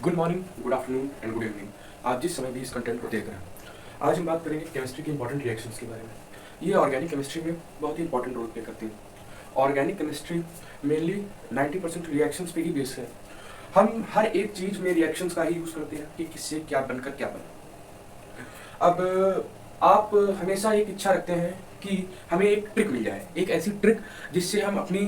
Good morning, good afternoon and good evening. आप जिस समय भी इस कंटेंट को देख रहे हैं, आज हम बात करेंगे केमिस्ट्री के इंपॉर्टेंट रिएक्शंस के बारे में। ये ऑर्गेनिक केमिस्ट्री में बहुत ही इंपॉर्टेंट रोल प्ले करती है। ऑर्गेनिक केमिस्ट्री मेनली 90% रिएक्शंस पे ही बेस है। हम हर एक चीज़ में रिएक्शंस का ही यूज़ करते हैं कि किससे क्या बनकर क्या बना। अब आप हमेशा एक इच्छा रखते हैं कि हमें एक ट्रिक मिल जाए, एक ऐसी ट्रिक जिससे हम अपनी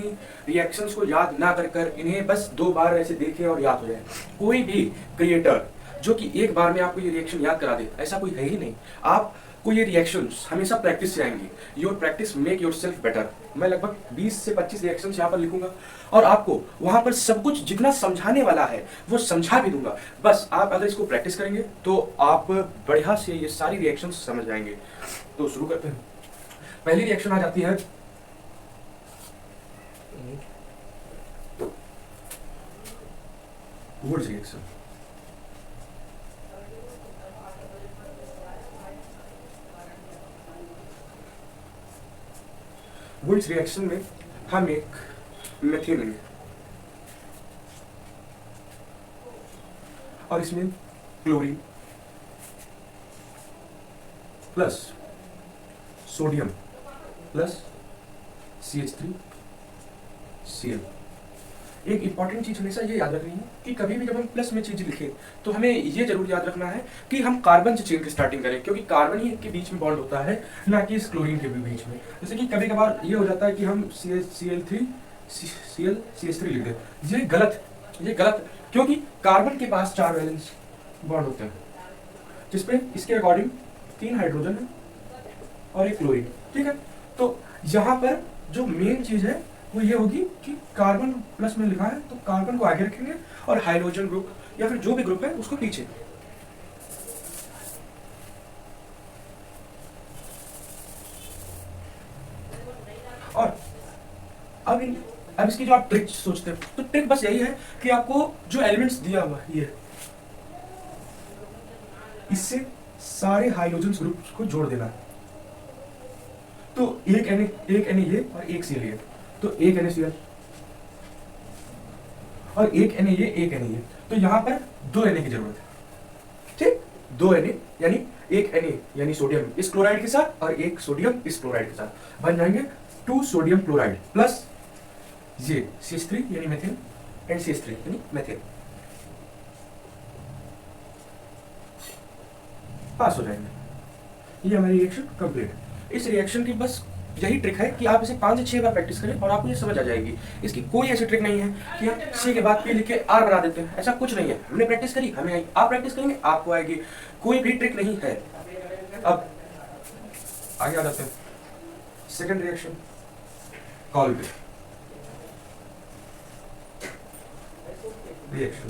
रिएक्शंस को याद ना कर कर इन्हें बस 2 बार ऐसे देखें और याद हो जाए। कोई भी क्रिएटर जो कि एक बार में आपको ये रिएक्शन याद करा दे, ऐसा कोई है ही नहीं। आपको ये रिएक्शंस हमेशा प्रैक्टिस से आएंगी। Your practice make your self better. मैं लगभग 20 से 25 रिएक्शंस यहाँ पर लिखूंगा और आपको वहां पर सब कुछ जितना समझाने वाला है वो समझा भी दूंगा। बस आप अगर इसको प्रैक्टिस करेंगे तो आप बढ़िया से ये सारी रिएक्शंस समझ जाएंगे। तो शुरू करते हैं। पहली रिएक्शन आ जाती है वुड्स रिएक्शन। वुड्स रिएक्शन में हम एक मेथेन लेंगे और इसमें chlorine plus sodium plus CH3Cl। एक इंपॉर्टेंट चीज हमेशा ये याद रखनी है कि कभी भी जब हम प्लस में चीज लिखें तो हमें ये जरूर याद रखना है कि हम कार्बन से चेन की स्टार्टिंग करें, क्योंकि कार्बन ही के बीच में बॉन्ड होता है, ना कि इस क्लोरीन के भी बीच में। जैसे कि कभी कभार ये हो जाता है कि हम CH3 लिख दें। ये गलत, क्योंकि कार्बन के पास 4 वैलेंस बॉन्ड होते हैं, जिसपे इसके अकॉर्डिंग 3 हाइड्रोजन है और एक क्लोरीन। ठीक है, तो यहाँ पर जो मेन चीज है वो ये होगी कि कार्बन प्लस में लिखा है तो कार्बन को आगे रखेंगे और हाइड्रोजन ग्रुप या फिर जो भी ग्रुप है उसको पीछे। और अब इसकी जो आप ट्रिक सोचते हैं तो ट्रिक बस यही है कि आपको जो एलिमेंट्स दिया हुआ ये इससे सारे हाइड्रोजन ग्रुप्स को जोड़ देना है। तो एक Na ये और एक Cl ये, तो एक NaCl और एक Na ये, तो यहां पर 2 Na की जरूरत है। ठीक, 2 Na यानी एक Na यानी सोडियम इस क्लोराइड के साथ और एक सोडियम इस क्लोराइड के साथ बन जाएंगे 2 सोडियम क्लोराइड प्लस ये CH3 यानी मेथेन एंड CH3 यानी मेथेन। पास हो जाएंगे। ये हमारी रिएक्शन कंप्लीट। इस रिएक्शन की बस यही ट्रिक है कि आप इसे 5 से 6 बार प्रैक्टिस करें और आपको ये समझ आ जाएगी। इसकी कोई ऐसी ट्रिक नहीं है कि आप C के बाद P लिख के R बना देते हैं, ऐसा कुछ नहीं है। हमने प्रैक्टिस करी, हमें आई, आप प्रैक्टिस करेंगे आपको आएगी। कोई भी ट्रिक नहीं है। अब आगे आ जाते हैं। Second reaction Kolbe reaction.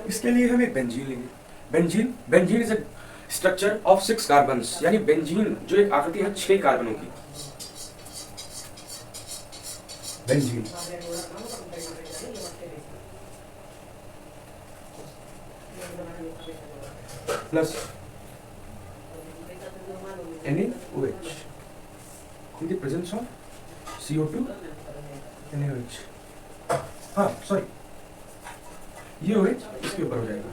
इसके लिए हम एक बेंजीन लेंगे। Benzene is a structure of 6 carbons, यानी बेंजीन जो एक आकृति है 6 कार्बनों की। Benzene plus NaOH in the presence of CO2 NaOH। हाँ सॉरी, ये OH इसके ऊपर हो जाएगा।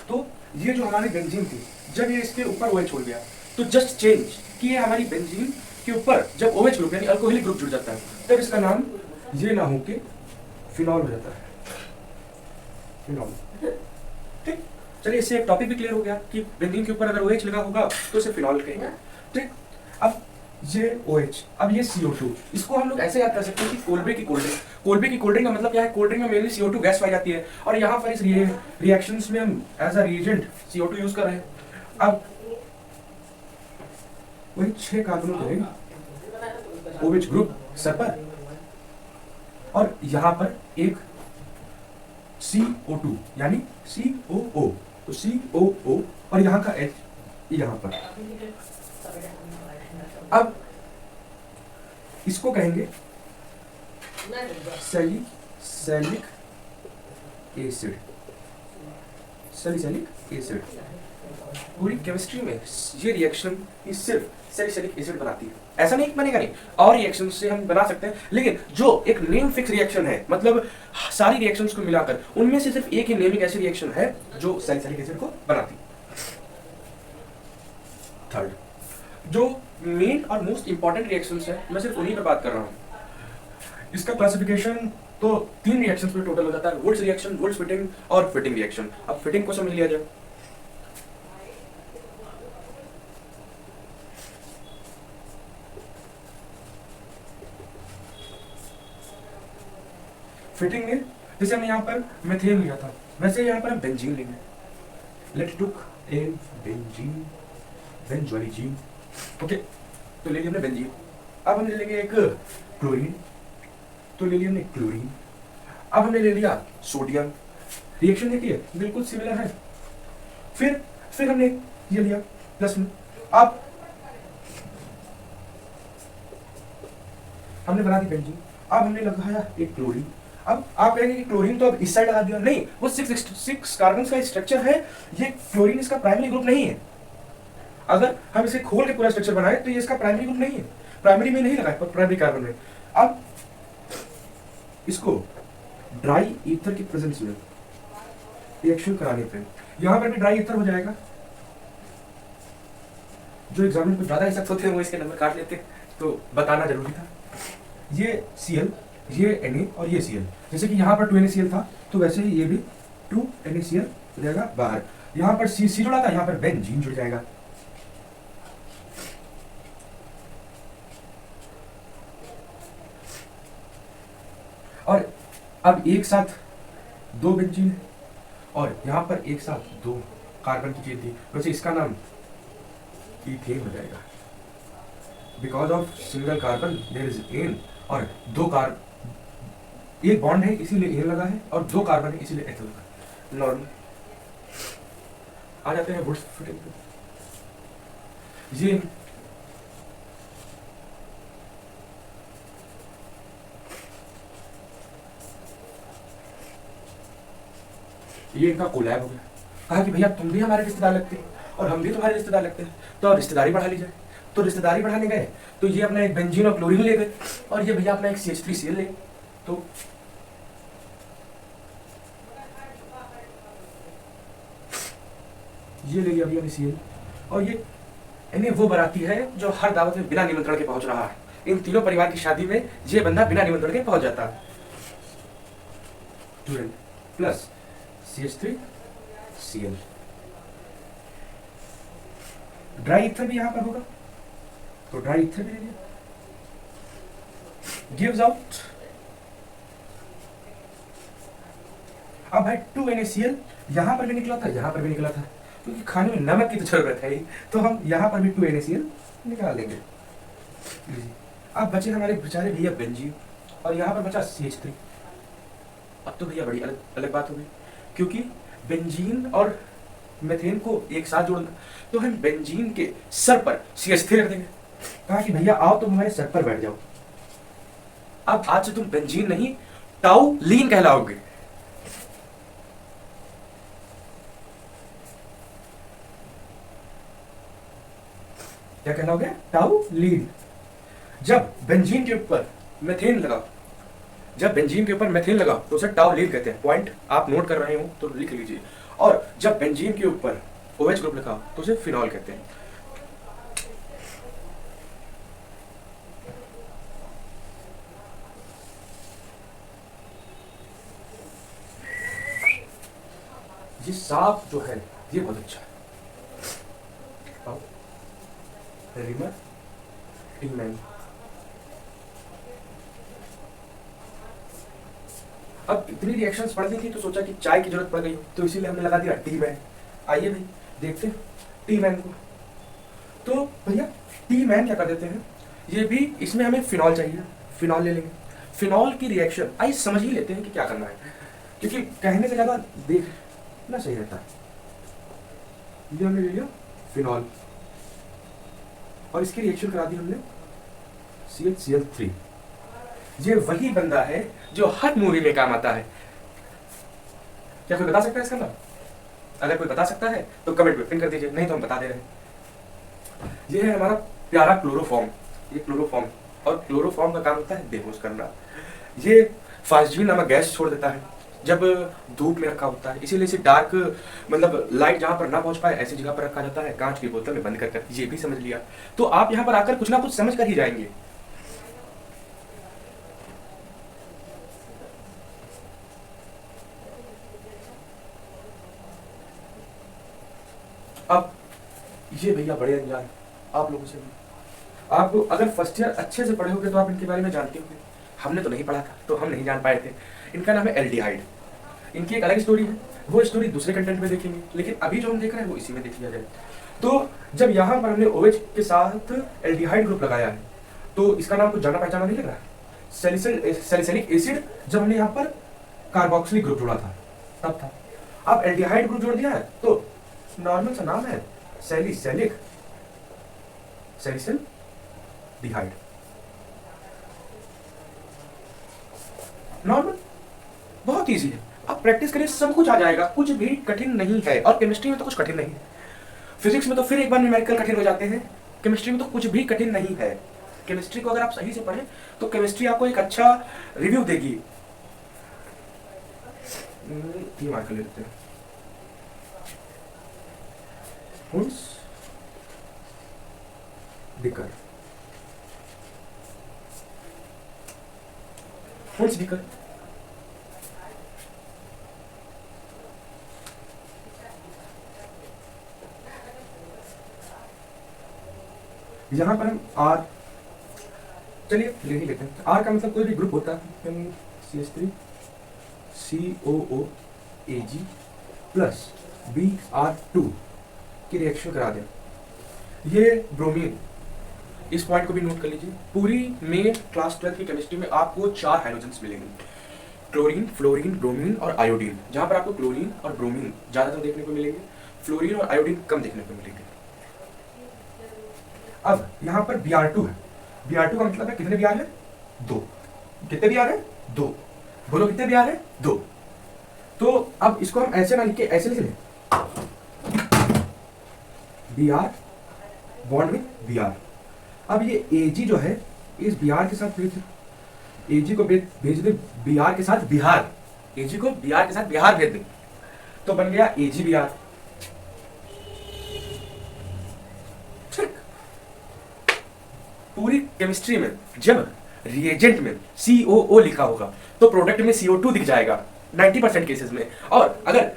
तो ये जो हमारी बेंजीन थी, जब ये इसके ऊपर OH हो गया तो जस्ट चेंज कि ये हमारी बेंजीन के ऊपर जब OH ग्रुप यानी अल्कोहलिक ग्रुप जुड़ जाता है तब इसका नाम ये ना होके फिनॉल हो जाता है। फिनॉल। ठीक, चलिए इससे एक टॉपिक भी क्लियर हो गया कि बेंजीन के ऊपर अगर OH लगा होगा तो इसे फिनॉल कहेंगे। ठीक, अब ये OH, अब ये CO2, इसको हम लोग ऐसे याद कर सकते हैं कि कोल्बे की कोल्ड ड्रिंक। कोल्बे की कोल्ड ड्रिंक का मतलब क्या है? कोल्ड ड्रिंक में मेनली CO2 गैस पाई जाती है और यहाँ पर इस रिएक्शंस में हम as a reagent CO2 use कर रहे हैं। अब वही 6 कार्बन करेंगे OH ग्रुप सर पर और यहाँ पर एक CO2 यानी COO, तो COO और यहाँ का H यहाँ पर। अब इसको कहेंगे सैलिसिलिक एसिड। पूरी केमिस्ट्री में ये रिएक्शन ही सिर्फ सैलिसिलिक एसिड बनाती है, ऐसा नहीं बनेगा नहीं, और रिएक्शन से हम बना सकते हैं, लेकिन जो एक नेम फिक्स रिएक्शन है, मतलब सारी रिएक्शंस को मिलाकर उनमें से सिर्फ एक ही नेमिक ऐसी रिएक्शन है जो सैलिसिलिक एसिड को बनाती है। थर्ड, जो मेन और मोस्ट इंपॉर्टेंट रिएक्शंस है, मैं सिर्फ उन्हीं पर बात कर रहा हूँ। इसका क्लासिफिकेशन तो 3 रिएक्शंस में टोटल हो जाता है, वुड्स रिएक्शन, वुड्स फिटिंग और फिटिंग रिएक्शन। अब फिटिंग को समझ लिया जाए। फिटिंग में जैसे हमने यहाँ पर मेथेन लिया था, वैसे यहाँ पर हम बेंजीन लेंगे। लेट्स टुक एन बेंजीन, बेंजोइजीन। ओके, तो ले लिया हमने बेंजीन। अब हमने लेंगे एक क्लोरीन, तो ले लिया हमने क्लोरीन। अब हमने ले लिया सोडियम। रिएक्शन देखिए बिल्कुल सिमिलर है। फिर हमने ये लिया प्लस में। अब हमने बना दी बेंजीन। अब हमने लगाया एक क्लोरीन। अब आप कहेंगे कि क्लोरीन तो अब इस साइड लगा दिया, नहीं, वो 6 कार्बन का स्ट्रक्चर है, ये क्लोरीन इसका प्राइमरी ग्रुप नहीं है। अगर हम इसे खोल के पूरा स्ट्रक्चर बनाए तो ये इसका प्राइमरी ग्रुप नहीं है, प्राइमरी में नहीं लगा है, प्राइमरी कार्बन में। अब इसको ड्राई ईथर की प्रेजेंस में रिएक्शन कराने पे यहां पर भी ड्राई ईथर हो जाएगा। जो एग्जामिन को ज्यादा सख्त होते हैं वो इसके नंबर काट लेते हैं, तो बताना जरूरी था। ये Cl, ये Na और ये Cl, जैसे कि यहाँ पर 2NaCl था तो वैसे ही ये भी 2NaCl हो जाएगा बाहर। यहाँ पर C जुड़ा था, यहाँ पर बेंजीन जुड़ जाएगा। और अब एक साथ 2 बेंजीन और यहाँ पर एक साथ 2 कार्बन की चेन थी, वैसे इसका नाम इथेन हो जाएगा। Because of single carbon there is an, और 2 कार्बन, एक बॉन्ड है इसीलिए एन लगा है, और 2 कार्बन है इसीलिए एथ लगा है। नॉर्मल आ जाते हैं वुड्स फिटिंग पे। ये इनका कोलैब हो गया। कहा कि भैया तुम भी हमारे रिश्तेदार लगते हैं और हम भी तुम्हारे रिश्तेदार लगते हैं, तो रिश्तेदारी बढ़ा ली जाए। तो रिश्तेदारी बढ़ाने गए तो ये अपना एक बेंजीन और क्लोरीन ले गए, और ये भैया अपना एक CH3Cl ले। तो ये ले लिया भैया ने Cl, और ये इन्हें वो बराती है जो हर दावत में बिना निमंत्रण के पहुंच रहा है। इन तीनों परिवार की शादी में ये बंदा बिना निमंत्रण के पहुंच जाता है। Plus CH3Cl। ड्राई ईथर भी यहां पर होगा, तो ड्राई ईथर भी ले लिया। गिव्स आउट, अब भाई 2NaCl यहां पर भी निकला था, यहां पर भी निकला था, क्योंकि खाने में नमक की तो जरूरत है ही, तो हम यहां पर भी 2NaCl निकाल लेंगे। अब बचे हमारे बेचारे भैया बेंजीन, और यहां पर बचा CH3। अब तो भैया बड़ी अलग अलग बात हो गई, क्योंकि बेंजीन और मेथेन को एक साथ जोड़ना, तो हम बेंजीन के सर पर CH3 रख देंगे। कहा कि भैया आओ तुम हमारे सर पर बैठ जाओ। अब आज से तुम बेंजीन नहीं टाउलीन कहलाओगे। क्या कहलाओगे? टाउलीन। जब बेंजीन के ऊपर मेथेन लगा, जब बेंजीन के ऊपर मेथेन लगा तो उसे टाउलीन कहते हैं। पॉइंट आप नोट कर रहे हो तो लिख लीजिए। और जब बेंजीन के ऊपर OH ग्रुप लिखा तो उसे फिनॉल कहते हैं। ये साफ जो है ये बहुत अच्छा है। रिमर टीमैन। अब इतनी रिएक्शंस पढ़ दी थी तो सोचा कि चाय की जरूरत पड़ गई, तो इसीलिए हमने लगा दिया टीमैन। आइए भाई देखते हैं टीमैन को। तो भैया टीमैन क्या कर देते हैं, ये भी इसमें हमें फिनॉल चाहिए, फिनॉल ले लेंगे। फिनॉल की रिएक्शन आइए समझ ही लेते हैं कि क्या करना है, क्योंकि कहने से ज्यादा देखना सही रहता है। ये हमने ले लिया फिनॉल, और इसकी रिएक्शन करा दी हमने CHCl3। ये वही बंदा है जो हर मूवी में काम आता है। क्या कोई बता सकता है इसका नाम? अगर कोई बता सकता है तो कमेंट में पिन कर दीजिए, नहीं तो हम बता दे रहे हैं। ये है हमारा प्यारा क्लोरोफॉर्म। ये क्लोरोफॉर्म, और क्लोरोफॉर्म का काम होता है बेहोश करना। ये फास्जीन नामक गैस छोड़ देता है जब धूप में रखा होता है, इसीलिए इसे डार्क मतलब लाइट जहां पर ना पहुंच पाए ऐसी जगह पर रखा जाता है, कांच की बोतल में बंद कर। ये भी समझ लिया, तो आप यहां पर आकर कुछ ना कुछ समझ कर ही जाएंगे। अब ये भैया बड़े अनजान आप लोगों से भी, आप अगर फर्स्ट ईयर अच्छे से पढ़े होगे तो आप इनके बारे में जानते होंगे। हमने तो नहीं पढ़ा था तो हम नहीं जान पाए थे। इनका नाम है एल्डिहाइड। इनकी एक अलग स्टोरी है, वो स्टोरी दूसरे कंटेंट में देखेंगे, लेकिन अभी जो हम देख रहे हैं वो इसी में देख लिया जाए। तो जब यहाँ पर हमने OH के साथ एल्डिहाइड ग्रुप लगाया है तो इसका नाम कुछ जाना पहचाना नहीं लग रहा है। सैलिसिलिक एसिड जब हमने यहाँ पर कार्बोक्सिलिक ग्रुप जोड़ा था तब था। अब एल्डिहाइड ग्रुप जोड़ दिया है तो नॉर्मल सा नाम है सैलिसिलिक डिहाइड, नॉर्मल, बहुत इजी है। आप प्रैक्टिस करें सब कुछ आ जाएगा, कुछ भी कठिन नहीं है। और केमिस्ट्री में तो कुछ कठिन नहीं है, फिजिक्स में तो फिर एक बार न्यूमेरिकल कठिन हो जाते हैं, केमिस्ट्री में तो कुछ भी कठिन नहीं है। केमिस्ट्री को अगर आप सही से पढ़ें तो केमिस्ट्री आपको एक अच्छा रिव्यू देगी। ये मार्कर ले लेते हैं। डिकर यहां पर हम आर, चलिए ले ही लेते हैं। आर का मतलब कोई भी ग्रुप होता है, CH3 COOAg प्लस Br2 की रिएक्शन करा दें। ये ब्रोमीन, इस पॉइंट को भी नोट कर लीजिए। पूरी में क्लास 12 की केमिस्ट्री में आपको 4 हाइड्रोजन्स मिलेंगे, क्लोरीन, फ्लोरीन, ब्रोमीन और आयोडीन। जहां पर आपको क्लोरीन और ब्रोमीन ज्यादातर देखने को मिलेंगे, फ्लोरीन और आयोडीन कम देखने को मिलेंगे। अब यहाँ पर Br2 है। Br2 का मतलब है कितने Br है? 2। कितने Br है? 2। बोलो कितने Br है? 2। तो अब इसको हम ऐसे ना लिख के ऐसे लिख लें, Br बॉन्ड विद Br। अब ये Ag जो है इस Br के साथ भेज दे, Ag को भेज दे Br के साथ बिहार, Ag को Br के साथ बिहार भेज दे, तो बन गया AgBr। पूरी केमिस्ट्री में जब रिएजेंट में COO लिखा होगा तो प्रोडक्ट में CO2 दिख जाएगा 90% केसेस में, और अगर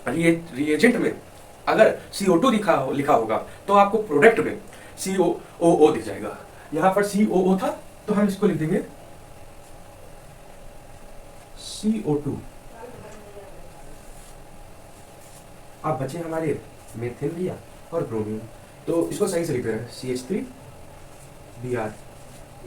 रिएजेंट में अगर CO2 लिखा होगा तो आपको प्रोडक्ट में COO दिख जाएगा। यहां पर COO था तो हम इसको लिख देंगे CO2। अब बचे हमारे मेथिन लिया और ब्रोमीन, तो इसको सही से लिख रहे हैं CH3Br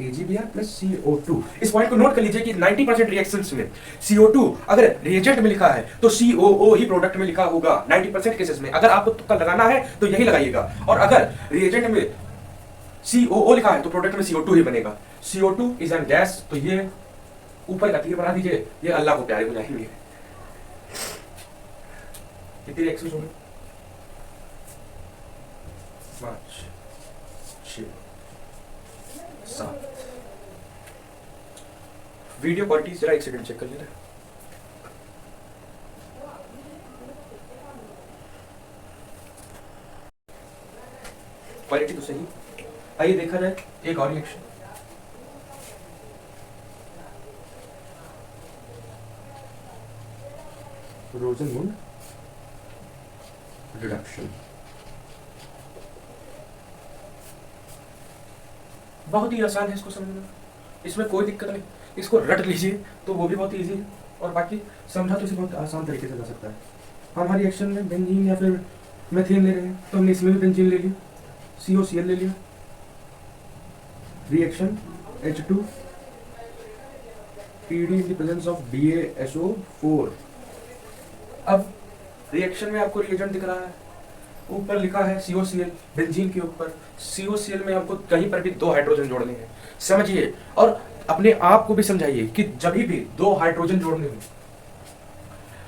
AgBr प्लस CO2। इस पॉइंट को नोट कर लीजिए कि 90% रिएक्शंस में CO2 अगर रिएजेंट में लिखा है तो COO ही प्रोडक्ट में लिखा होगा 90% केसेस में। अगर आपको तुक्का लगाना है तो यही लगाइएगा, और अगर रिएजेंट में COO लिखा है तो प्रोडक्ट में CO2 ही बनेगा। CO2 इज एन गैस, तो ये ऊपर का तीर बना दीजिए, ये अल्लाह को प्यारे हो जाएंगे। कितनी रिएक्शंस होंगे? 5 6 7। वीडियो क्वालिटी जरा एक सेकंड चेक कर लेना। क्वालिटी तो सही। आइए देखा जाए एक और रिएक्शन। रोजनमुंड रिडक्शन, बहुत ही आसान है इसको समझना, इसमें कोई दिक्कत नहीं। इसको रट लीजिए तो वो भी बहुत इजी है, और बाकी समझा तो इसे बहुत आसान तरीके से जा सकता है। हम हर रिएक्शन में बेंजीन या फिर मेथेन ले रहे हैं तो हमने इसमें भी बेंजीन ले लिया, COCl ले लिया, reaction H2 PD in the presence of BaSO4। अब रिएक्शन में आपको रिएजेंट दिख रहा है, ऊपर लिखा है COCl, बेंजीन के ऊपर COCl में आपको कहीं पर भी 2 हाइड्रोजन जोड़ने हैं, समझिए। और अपने आप को भी समझाइए कि जब भी 2 हाइड्रोजन जोड़ने हो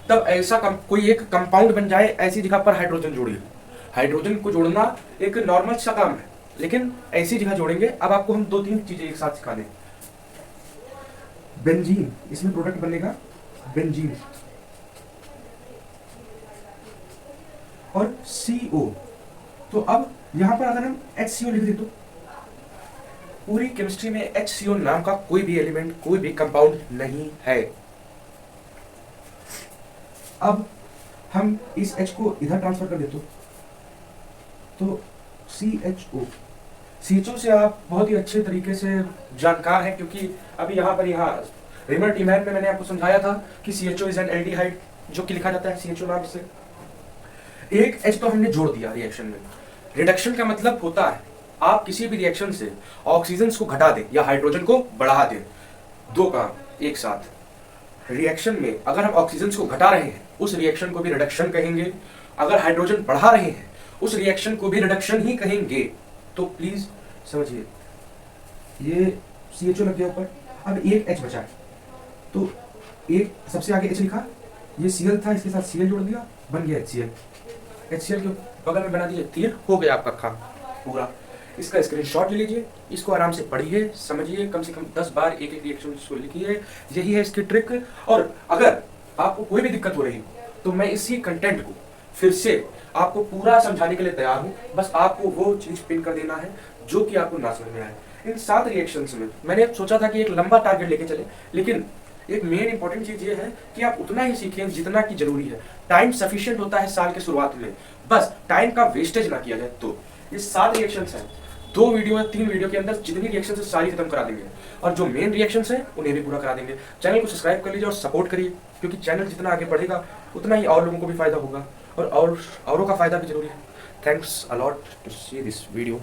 तब ऐसा कोई एक कंपाउंड बन जाए, ऐसी जगह पर हाइड्रोजन जोड़िए। हाइड्रोजन को जोड़ना एक नॉर्मल सा काम है, लेकिन ऐसी जगह जोड़ेंगे। अब आपको हम 2-3 चीजें एक साथ सिखा दें। बेंजीन, इसमें प्रोडक्ट बनेगा बेंजीन और CO। तो अब यहां पर अगर हम HCO लिख दे तो पूरी केमिस्ट्री में HCO नाम का कोई भी एलिमेंट, कोई भी कंपाउंड नहीं है। अब हम इस H को इधर ट्रांसफर कर देते तो CHO से आप बहुत ही अच्छे तरीके से जानकार हैं, क्योंकि अभी यहाँ रेमर टीमैन में मैंने आपको समझाया था कि CHO इज एन एल्डिहाइड, जो कि लिखा जाता है CHO नाम से। एक H तो हमने जोड़ दिया रिएक्शन में। रिडक्शन का मतलब होता है आप किसी भी रिएक्शन से ऑक्सीजन को घटा दें या हाइड्रोजन को बढ़ा दें। दो काम एक साथ। रिएक्शन में अगर हम ऑक्सीजन को घटा रहे हैं उस रिएक्शन को भी रिडक्शन कहेंगे, अगर हाइड्रोजन बढ़ा रहे हैं उस रिएक्शन को भी रिडक्शन ही कहेंगे। तो प्लीज समझिए, ये CHO लग गया ऊपर, अब एक H बचा है, तो एक सबसे आगे H लिखा, ये Cl था, इसके साथ Cl जोड़ दिया, बन गया HCl के बगल में बना दिया तीर, हो गया आपका काम पूरा। इसका स्क्रीनशॉट ले लीजिए, इसको आराम से पढ़िए, समझिए, कम से कम 10 बार एक एक रिएक्शन को लिखिए। यही है इसकी ट्रिक। और अगर आपको कोई भी दिक्कत हो रही हो तो मैं इसी कंटेंट को फिर से आपको पूरा समझाने के लिए तैयार हूँ। बस आपको वो चीज पिन कर देना है जो कि आपको ना समझ में आए। इन 7 रिएक्शंस में मैंने सोचा था कि एक लंबा टारगेट लेके चले, लेकिन एक मेन इंपॉर्टेंट चीज ये है कि आप उतना ही सीखें जितना की जरूरी है। टाइम सफिशिएंट होता है साल के शुरुआत में, बस टाइम का वेस्टेज ना किया जाए। तो ये 7 रिएक्शंस हैं, 2 वीडियो या 3 वीडियो के अंदर जितनी रिएक्शंस है सारी खत्म करा देंगे, और जो मेन रिएक्शंस हैं उन्हें भी पूरा करा देंगे। चैनल को सब्सक्राइब कर लीजिए और सपोर्ट करिए, क्योंकि चैनल जितना आगे बढ़ेगा उतना ही और लोगों को भी फायदा होगा, और औरों का फायदा भी जरूरी है। Thanks a lot to see this video.